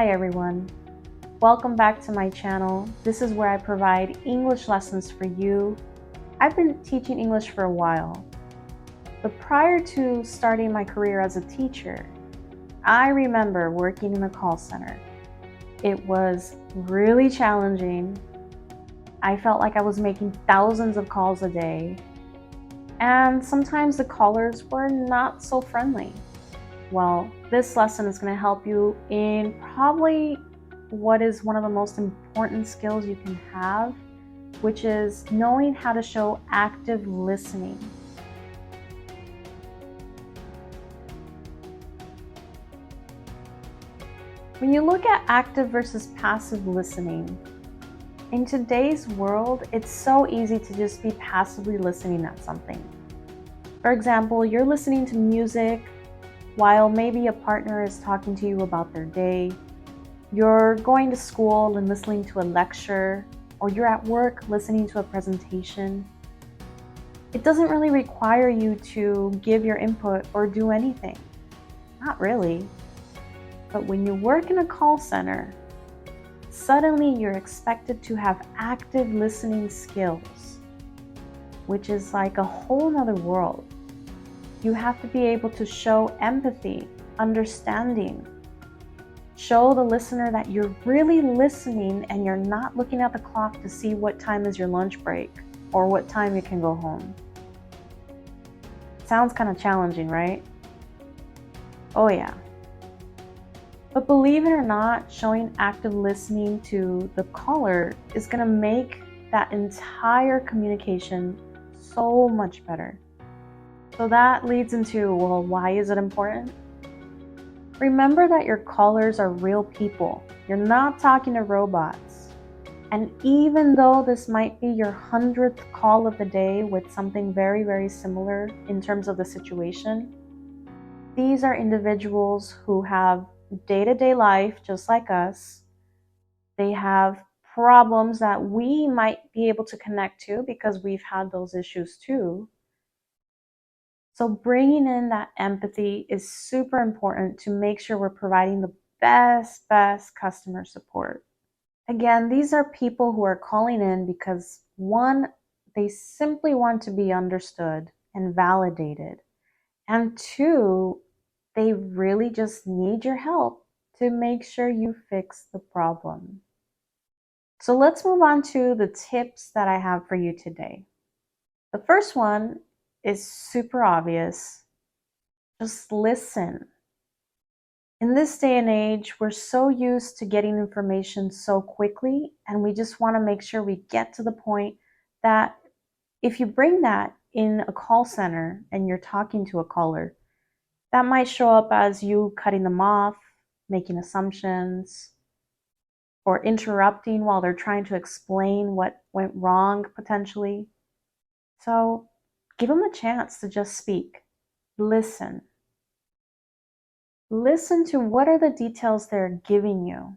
Hi everyone, welcome back to my channel. This is where I provide English lessons for you. I've been teaching English for a while, but prior to starting my career as a teacher, I remember working in a call center. It was really challenging. I felt like I was making thousands of calls a day, and sometimes the callers were not so friendly. Well, this lesson is going to help you in probably what is one of the most important skills you can have, which is knowing how to show active listening. When you look at active versus passive listening, in today's world, it's so easy to just be passively listening at something. For example, you're listening to music while maybe a partner is talking to you about their day. You're going to school and listening to a lecture, or you're at work listening to a presentation. It doesn't really require you to give your input or do anything. Not really. But when you work in a call center, suddenly you're expected to have active listening skills, which is like a whole nother world. You have to be able to show empathy, understanding, show the listener that you're really listening and you're not looking at the clock to see what time is your lunch break or what time you can go home. Sounds kind of challenging, right? Oh yeah. But believe it or not, showing active listening to the caller is going to make that entire communication so much better. So that leads into, well, why is it important? Remember that your callers are real people. You're not talking to robots. And even though this might be your 100th call of the day with something very, very similar in terms of the situation, these are individuals who have day-to-day life just like us. They have problems that we might be able to connect to because we've had those issues too. So bringing in that empathy is super important to make sure we're providing the best customer support. Again, these are people who are calling in because one, they simply want to be understood and validated. And two, they really just need your help to make sure you fix the problem. So let's move on to the tips that I have for you today. The first one is super obvious. Just listen. In this day and age, we're so used to getting information so quickly, and we just want to make sure we get to the point that if you bring that in a call center and you're talking to a caller, that might show up as you cutting them off, making assumptions, or interrupting while they're trying to explain what went wrong potentially. So give them a chance to just speak. Listen. Listen to what are the details they're giving you.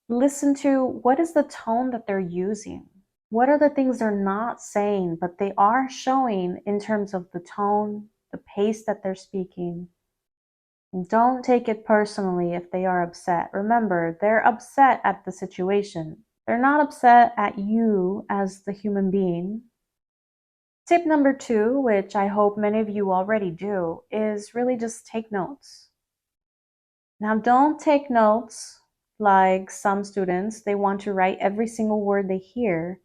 Listen to what is the tone that they're using. What are the things they're not saying, but they are showing in terms of the tone, the pace that they're speaking. And don't take it personally if they are upset. Remember, they're upset at the situation. They're not upset at you as the human being. Tip number 2, which I hope many of you already do, is really just take notes. Now, don't take notes like some students. They want to write every single word they hear.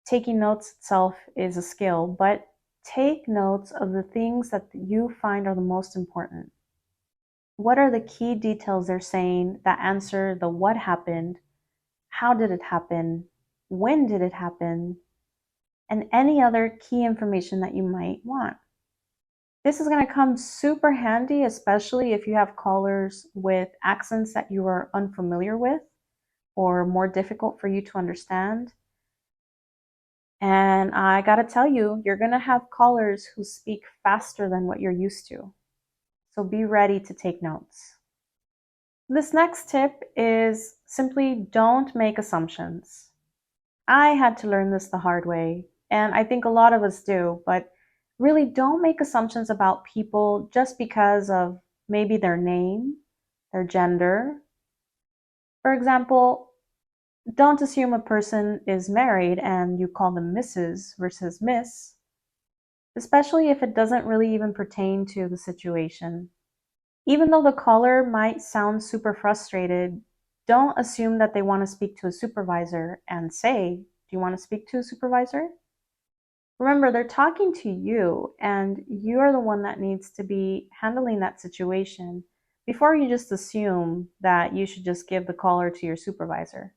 Taking notes itself is a skill, but take notes of the things that you find are the most important. What are the key details they're saying that answer the what happened, how did it happen, when did it happen, and any other key information that you might want. This is going to come super handy, especially if you have callers with accents that you are unfamiliar with or more difficult for you to understand. And I got to tell you, you're going to have callers who speak faster than what you're used to. So be ready to take notes. This next tip is simply don't make assumptions. I had to learn this the hard way, and I think a lot of us do, but really don't make assumptions about people just because of maybe their name, their gender, For example, don't assume a person is married and you call them Mrs. versus Miss, especially if it doesn't really even pertain to the situation. Even though the caller might sound super frustrated, don't assume that they want to speak to a supervisor and say, "Do you want to speak to a supervisor?" Remember, they're talking to you, and you're the one that needs to be handling that situation before you just assume that you should just give the caller to your supervisor.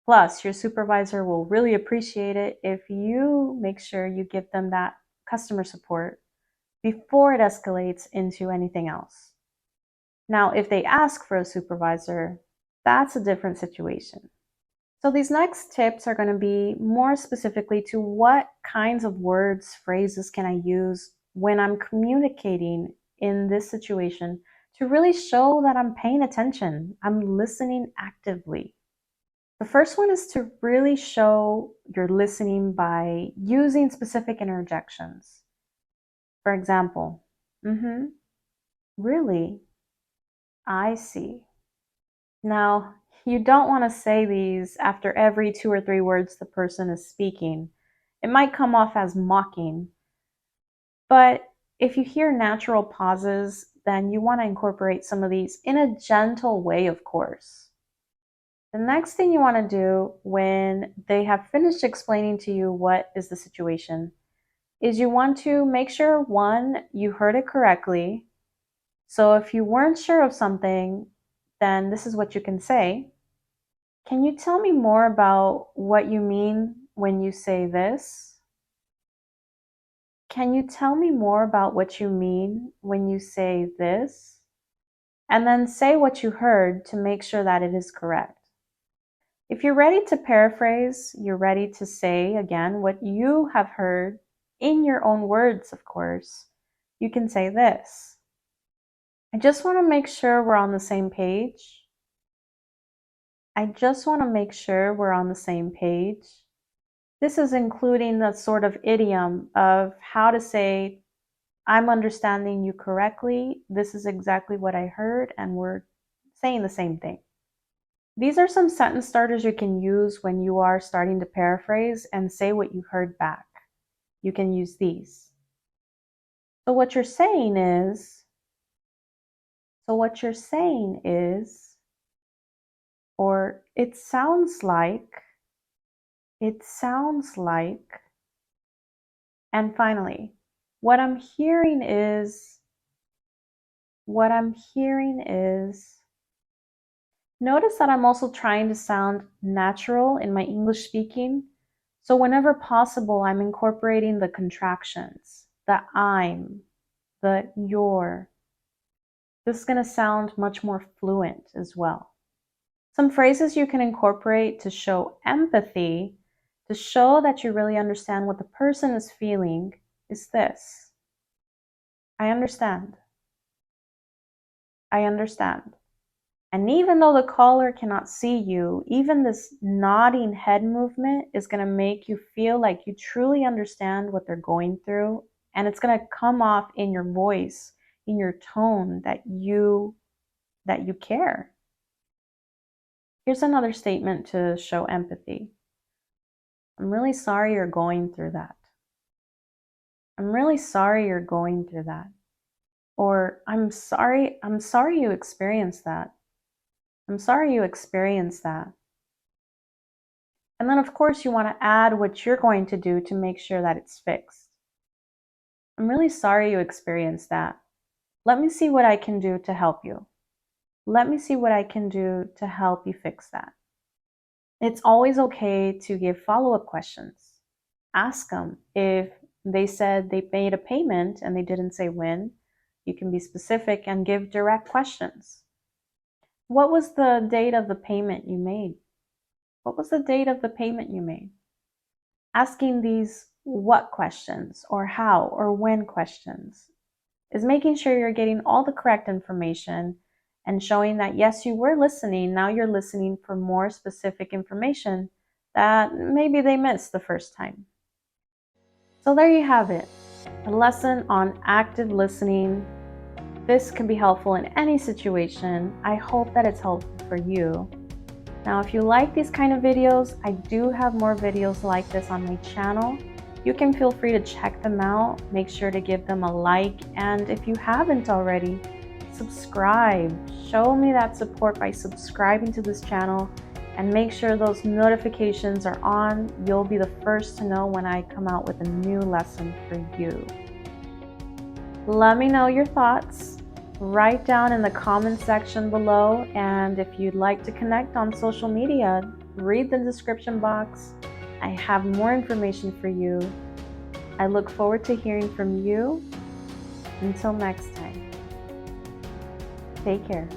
Plus, your supervisor will really appreciate it if you make sure you give them that customer support before it escalates into anything else. Now, if they ask for a supervisor, that's a different situation. So these next tips are going to be more specifically to what kinds of words, phrases can I use when I'm communicating in this situation to really show that I'm paying attention, I'm listening actively. The first one is to really show you're listening by using specific interjections. For example, really, I see. Now, you don't want to say these after every 2 or 3 words the person is speaking. It might come off as mocking, but if you hear natural pauses, then you want to incorporate some of these in a gentle way, of course. The next thing you want to do when they have finished explaining to you what is the situation is you want to make sure, one, you heard it correctly. So if you weren't sure of something, then this is what you can say. Can you tell me more about what you mean when you say this? Can you tell me more about what you mean when you say this? And then say what you heard to make sure that it is correct. If you're ready to paraphrase, you're ready to say again what you have heard in your own words, of course, you can say this. I just want to make sure we're on the same page. I just want to make sure we're on the same page. This is including the sort of idiom of how to say, I'm understanding you correctly. This is exactly what I heard, and we're saying the same thing. These are some sentence starters you can use when you are starting to paraphrase and say what you heard back. You can use these. So what you're saying is, or it sounds like, and finally, what I'm hearing is, notice that I'm also trying to sound natural in my English speaking. So whenever possible, I'm incorporating the contractions, the I'm, the your. This is going to sound much more fluent as well. Some phrases you can incorporate to show empathy, to show that you really understand what the person is feeling, is this. I understand. I understand. And even though the caller cannot see you, even this nodding head movement is going to make you feel like you truly understand what they're going through. And it's going to come off in your voice, in your tone, that you care. Here's another statement to show empathy. I'm really sorry you're going through that. I'm really sorry you're going through that. Or I'm sorry you experienced that. I'm sorry you experienced that. And then, of course, you want to add what you're going to do to make sure that it's fixed. I'm really sorry you experienced that. Let me see what I can do to help you. Let me see what I can do to help you fix that. It's always okay to give follow-up questions. Ask them if they said they made a payment and they didn't say when. You can be specific and give direct questions. What was the date of the payment you made? What was the date of the payment you made? Asking these what questions or how or when questions is making sure you're getting all the correct information and showing that yes, you were listening. Now you're listening for more specific information that maybe they missed the first time. So there you have it, a lesson on active listening. This can be helpful in any situation. I hope that it's helpful for you. Now, if you like these kind of videos, I do have more videos like this on my channel. You can feel free to check them out. Make sure to give them a like, and if you haven't already, subscribe. Show me that support by subscribing to this channel, and make sure those notifications are on. You'll be the first to know when I come out with a new lesson for you. Let me know your thoughts. Write down in the comment section below, and if you'd like to connect on social media, read the description box. I have more information for you. I look forward to hearing from you. Until next time, take care.